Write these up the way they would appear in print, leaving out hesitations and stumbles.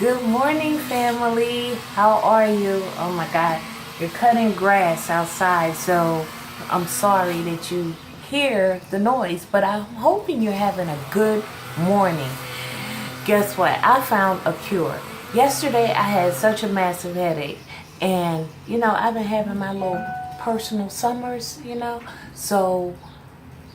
Good morning, family. How are you? Oh my God, you're cutting grass outside, so I'm sorry that you hear the noise, but I'm hoping you're having a good morning. Guess what? I found a cure. Yesterday, I had such a massive headache, and I've been having my little personal summers, so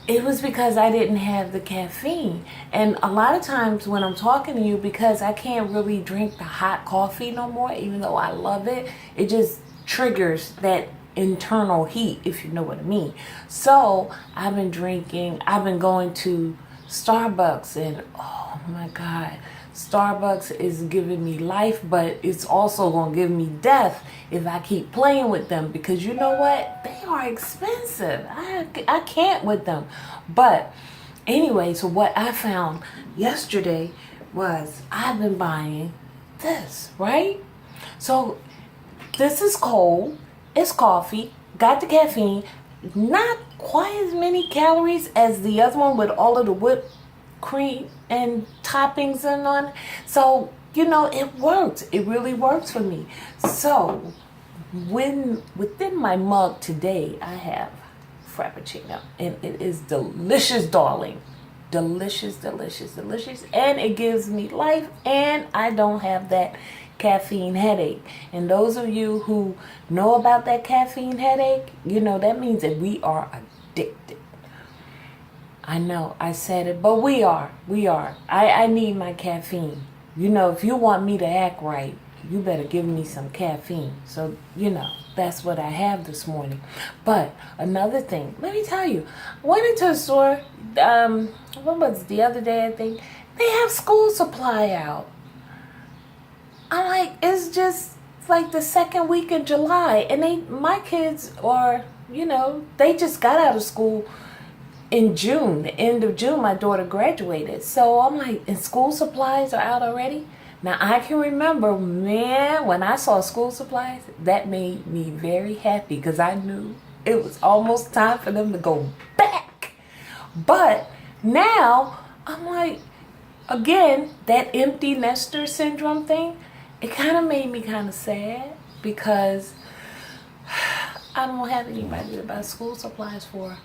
it was because I didn't have the caffeine. And a lot of times when I'm talking to you, because I can't really drink the hot coffee no more, even though I love it, it just triggers that internal heat, if you know what I mean. So I've been going to Starbucks, and oh my God, Starbucks is giving me life, but it's also going to give me death if I keep playing with them, because you know what? They are expensive. I can't with them. But anyway, so what I found yesterday was I've been buying this, right? So this is cold. It's coffee. Got the caffeine. Not quite as many calories as the other one with all of the whipped cream and toppings and on. So, it works. It really works for me. So, within my mug today, I have Frappuccino, and it is delicious, darling. Delicious, delicious, delicious. And it gives me life, and I don't have that caffeine headache. And those of you who know about that caffeine headache, that means that we are addicted. I know I said it, but we are. I need my caffeine. If you want me to act right, you better give me some caffeine. So, that's what I have this morning. But another thing, let me tell you, I went into a store, what was it, the other day, I think. They have school supply out. I'm like, it's just like the second week of July, and my kids are, they just got out of school in June, the end of June. My daughter graduated. So I'm like, and school supplies are out already? Now I can remember, man, when I saw school supplies, that made me very happy, because I knew it was almost time for them to go back. But now I'm like, again, that empty nester syndrome thing, it kind of made me kind of sad, because I don't have anybody to buy school supplies for.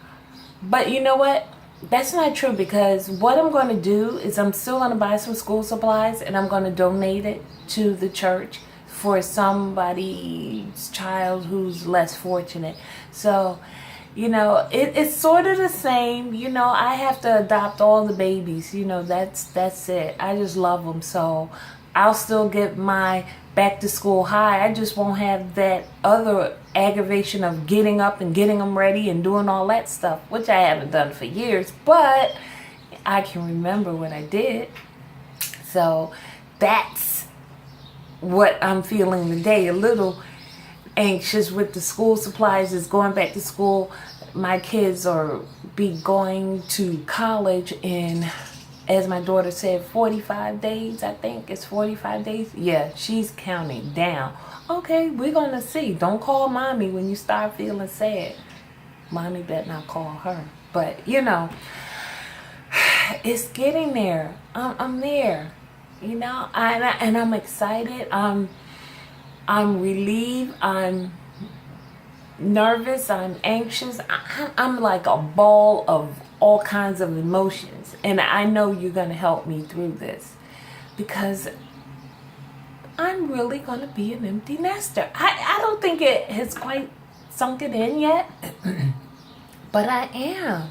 But you know what? That's not true, because what I'm going to do is I'm still going to buy some school supplies, and I'm going to donate it to the church for somebody's child who's less fortunate. So, it's sort of the same. I have to adopt all the babies. That's it. I just love them. So I'll still get my back to school high. I just won't have that other aggravation of getting up and getting them ready and doing all that stuff, which I haven't done for years, but I can remember what I did. So that's what I'm feeling today. A little anxious with the school supplies. Is going back to school. My kids are be going to college in, as my daughter said, 45 days, I think. It's 45 days. Yeah, she's counting down. Okay, we're going to see. Don't call mommy when you start feeling sad. Mommy better not call her. But, it's getting there. I'm there. And I'm excited. I'm relieved. I'm nervous. I'm anxious. I'm like a ball of all kinds of emotions, and I know you're going to help me through this, because I'm really going to be an empty nester. I don't think it has quite sunk it in yet, but I am.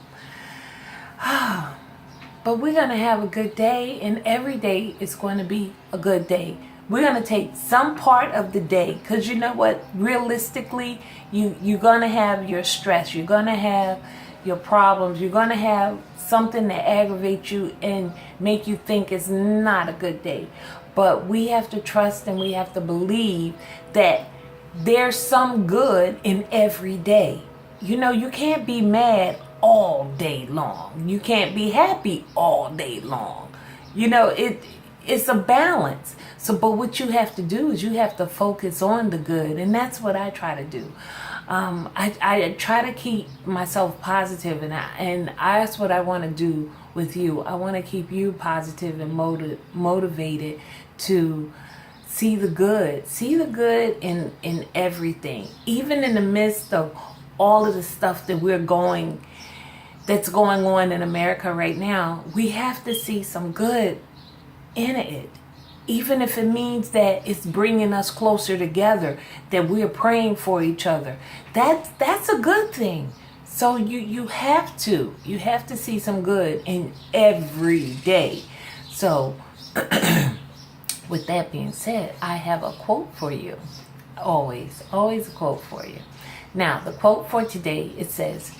But we're going to have a good day, and every day is going to be a good day. We're going to take some part of the day, because you know what, realistically, you're going to have your stress, you're going to have your problems, you're going to have something that aggravates you and make you think it's not a good day. But we have to trust, and we have to believe that there's some good in every day. You can't be mad all day long. You can't be happy all day long. It's a balance. So, but what you have to do is you have to focus on the good, and that's what I try to do. I try to keep myself positive, and that's what I want to do with you. I want to keep you positive and motivated to see the good. See the good in everything. Even in the midst of all of the stuff that's going on in America right now, we have to see some good in it. Even if it means that it's bringing us closer together, that we're praying for each other. That's a good thing. So you have to see some good in every day. So with that being said, I have a quote for you. Always a quote for you. Now, the quote for today, it says,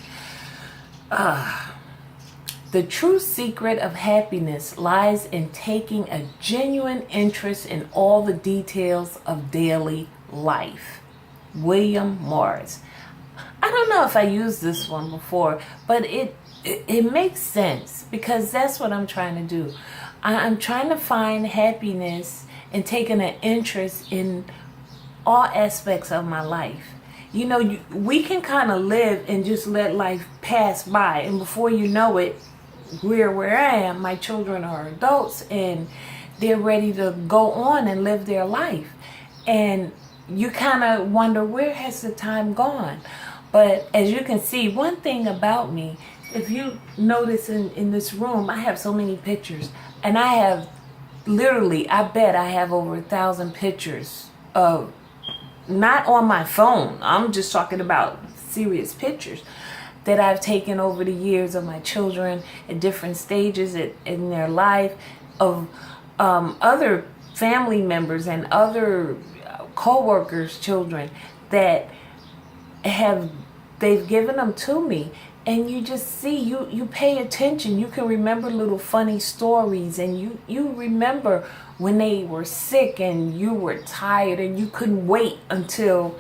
the true secret of happiness lies in taking a genuine interest in all the details of daily life. William Morris. I don't know if I used this one before, but it makes sense because that's what I'm trying to do. I'm trying to find happiness and taking an interest in all aspects of my life. You know, we can kind of live and just let life pass by, and before you know it, where I am, my children are adults and they're ready to go on and live their life. And you kind of wonder, where has the time gone? But as you can see, one thing about me, if you notice in this room, I have so many pictures. And I have literally, I bet I have over 1,000 pictures of, not on my phone, I'm just talking about serious pictures that I've taken over the years of my children at different stages in their life, of other family members and other co-workers' children that they've given them to me. And you just see, you pay attention. You can remember little funny stories, and you remember when they were sick and you were tired and you couldn't wait until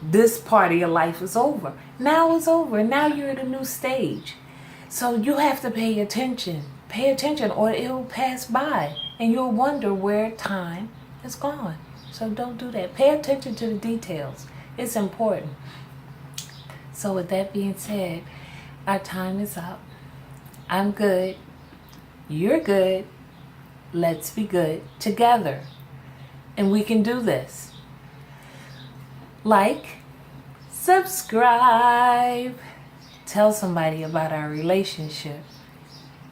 this part of your life was over. Now it's over. Now you're at a new stage. So you have to pay attention. Pay attention or it'll pass by and you'll wonder where time is gone. So don't do that. Pay attention to the details. It's important. So with that being said, our time is up. I'm good. You're good. Let's be good together. And we can do this. Like, subscribe, tell somebody about our relationship.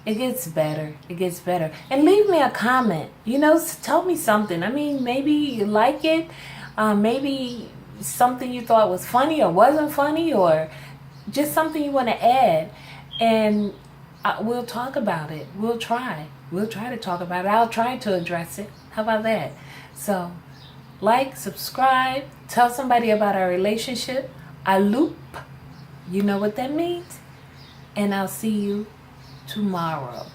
It gets better. It gets better. And leave me a comment. You know, tell me something. I mean, maybe you like it. Maybe something you thought was funny or wasn't funny, or just something you want to add. And we'll talk about it. We'll try to talk about it. I'll try to address it. How about that? So, like, subscribe, tell somebody about our relationship. Aloop, you know what that means. And I'll see you tomorrow.